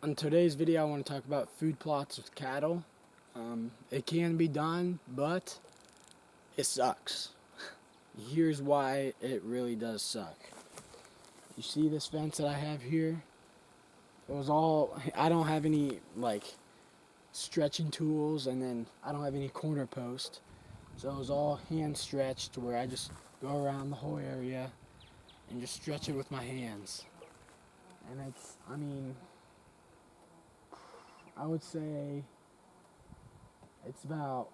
On today's video, I want to talk about food plots with cattle. It can be done, but it sucks. Here's why it really does suck. You see this fence that I have here? I don't have any stretching tools, and then I don't have any corner post. So it was all hand stretched, where I just go around the whole area and just stretch it with my hands. And I would say it's about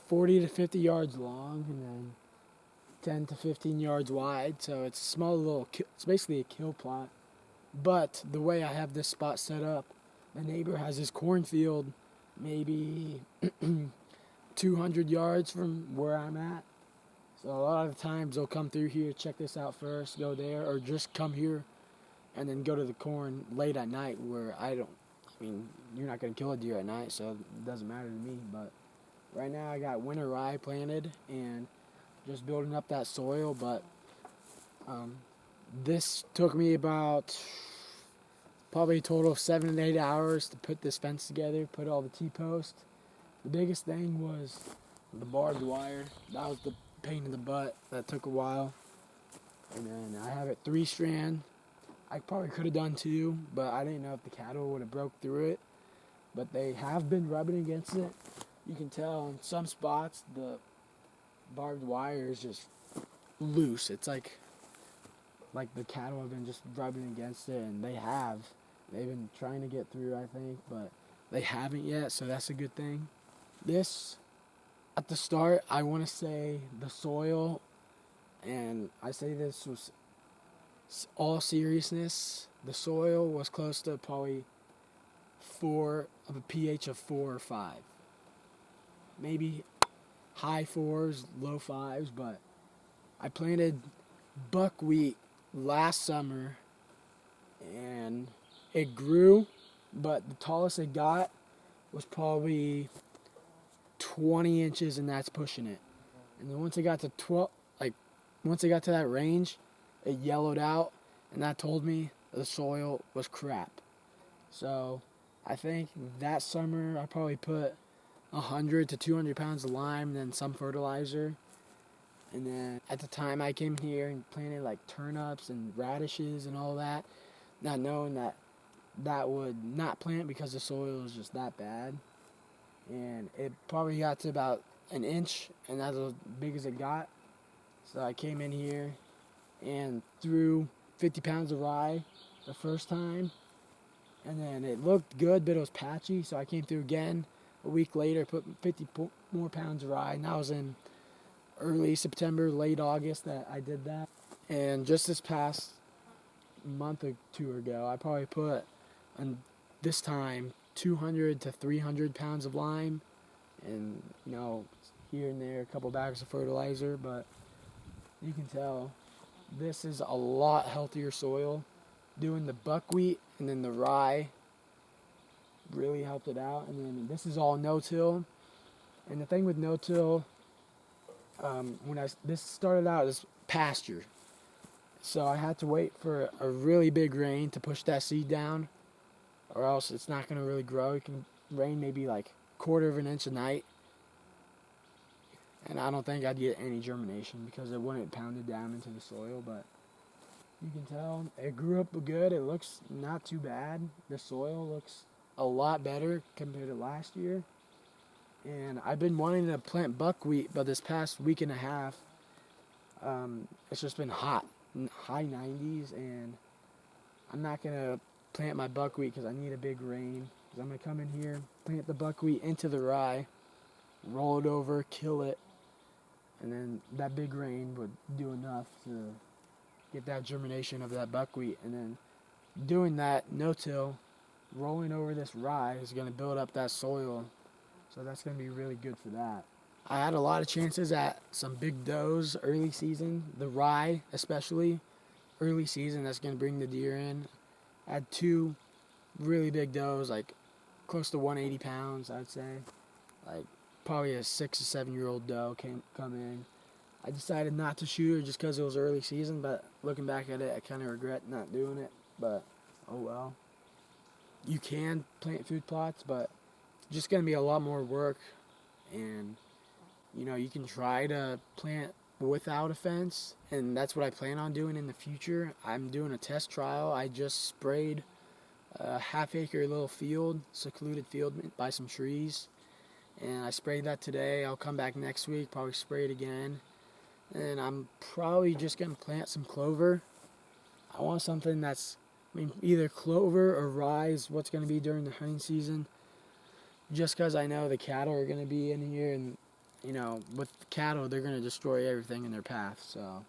40 to 50 yards long, and then 10 to 15 yards wide. So it's a small it's basically a kill plot. But the way I have this spot set up, the neighbor has his cornfield maybe 200 yards from where I'm at. So a lot of the times they'll come through here, check this out first, go there, or just come here and then go to the corn late at night, where you're not going to kill a deer at night, so it doesn't matter to me. But right now I got winter rye planted and just building up that soil. But this took me about probably a total of 7 to 8 hours to put this fence together, put all the T-posts. The biggest thing was the barbed wire. That was the pain in the butt. That took a while. And then I have it 3-strand. I probably could have done 2, but I didn't know if the cattle would have broke through it. But they have been rubbing against it. You can tell in some spots the barbed wire is just loose. It's like the cattle have been just rubbing against it, and they have. They've been trying to get through, I think, but they haven't yet, so that's a good thing. At the start, I want to say the soil, and I say this was all seriousness, the soil was close to probably a pH of 4 or 5. Maybe high 4s, low 5s, but I planted buckwheat last summer, and it grew, but the tallest it got was probably 20 inches, and that's pushing it. And then once it got to that range, it yellowed out, and that told me the soil was crap. So I think that summer I probably put 100 to 200 pounds of lime, then some fertilizer. And then at the time I came here and planted turnips and radishes and all that, not knowing that would not plant because the soil was just that bad. And it probably got to about an inch, and that's as big as it got. So I came in here and threw 50 pounds of rye the first time, and then it looked good, but it was patchy, so I came through again a week later, put 50 more pounds of rye, and that was in early September, late August that I did that. And just this past month or 2 ago, I probably put, this time, 200 to 300 pounds of lime, and here and there a couple bags of fertilizer. But you can tell this is a lot healthier soil. Doing the buckwheat and then the rye really helped it out. And then this is all no-till. And the thing with no-till, this started out as pasture, so I had to wait for a really big rain to push that seed down, or else it's not going to really grow. It can rain maybe quarter of an inch a night, and I don't think I'd get any germination because it wouldn't pound it down into the soil. But you can tell it grew up good. It looks not too bad. The soil looks a lot better compared to last year. And I've been wanting to plant buckwheat, but this past week and a half, it's just been hot, high 90s, and I'm not going to plant my buckwheat because I need a big rain. Because I'm going to come in here, plant the buckwheat into the rye, roll it over, kill it, and then that big rain would do enough to get that germination of that buckwheat. And then doing that no-till, rolling over this rye is going to build up that soil. So that's going to be really good for that. I had a lot of chances at some big does early season, the rye especially, early season, that's going to bring the deer in. I had 2 really big does, close to 180 pounds, I'd say. Probably a 6 or 7 year old doe come in. I decided not to shoot her just because it was early season, but looking back at it, I kind of regret not doing it. But oh well. You can plant food plots, but it's just going to be a lot more work. And, you can try to plant without a fence, and that's what I plan on doing in the future. I'm doing a test trial. I just sprayed a half-acre little field, secluded field by some trees, and I sprayed that today. I'll come back next week, probably spray it again, and I'm probably just going to plant some clover. I want something that's, either clover or rye is what's going to be during the hunting season, just because I know the cattle are going to be in here, and with cattle, they're going to destroy everything in their path. So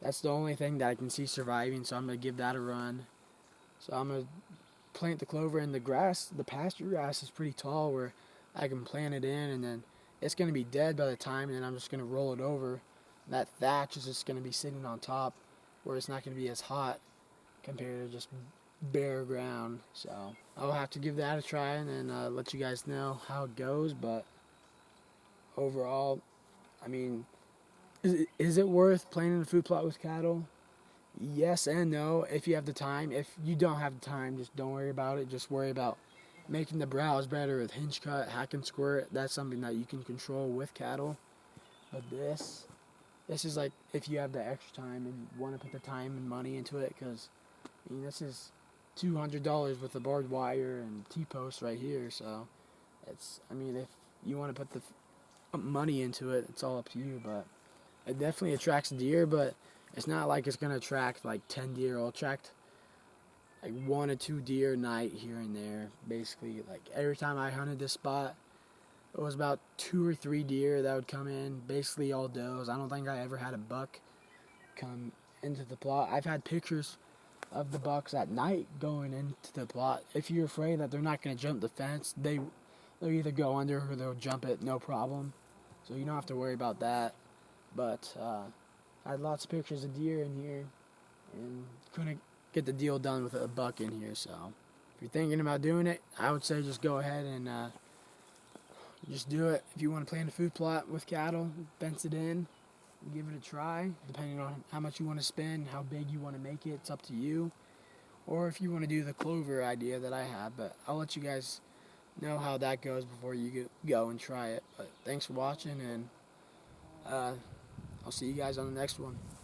that's the only thing that I can see surviving, so I'm going to give that a run. So I'm going to plant the clover, and the grass, the pasture grass is pretty tall where I can plant it in, and then it's going to be dead by the time, and then I'm just going to roll it over. That thatch is just going to be sitting on top where it's not going to be as hot compared to just bare ground. So I'll have to give that a try and then let you guys know how it goes. But overall, is it worth planting a food plot with cattle? Yes and no, if you have the time. If you don't have the time, just don't worry about it. Just worry about making the browse better with hinge cut, hack and squirt. That's something that you can control with cattle. But this is like if you have the extra time and want to put the time and money into it, because this is $200 with the barbed wire and T-post right here. So if you want to put the money into it, it's all up to you. But it definitely attracts deer, but it's not like it's going to attract like 10 deer. It'll attract like 1 or 2 deer a night here and there. Basically, like every time I hunted this spot, it was about 2 or 3 deer that would come in, basically all does. I don't think I ever had a buck come into the plot. I've had pictures of the bucks at night going into the plot. If you're afraid that they're not going to jump the fence, they'll either go under or they'll jump it, no problem. So you don't have to worry about that. But I had lots of pictures of deer in here and couldn't get the deal done with a buck in here. So if you're thinking about doing it, I would say just go ahead and just do it. If you want to plant a food plot with cattle, fence it in, give it a try. Depending on how much you want to spend, how big you want to make it, it's up to you. Or if you want to do the clover idea that I have, but I'll let you guys know how that goes before you go and try it. But thanks for watching, and I'll see you guys on the next one.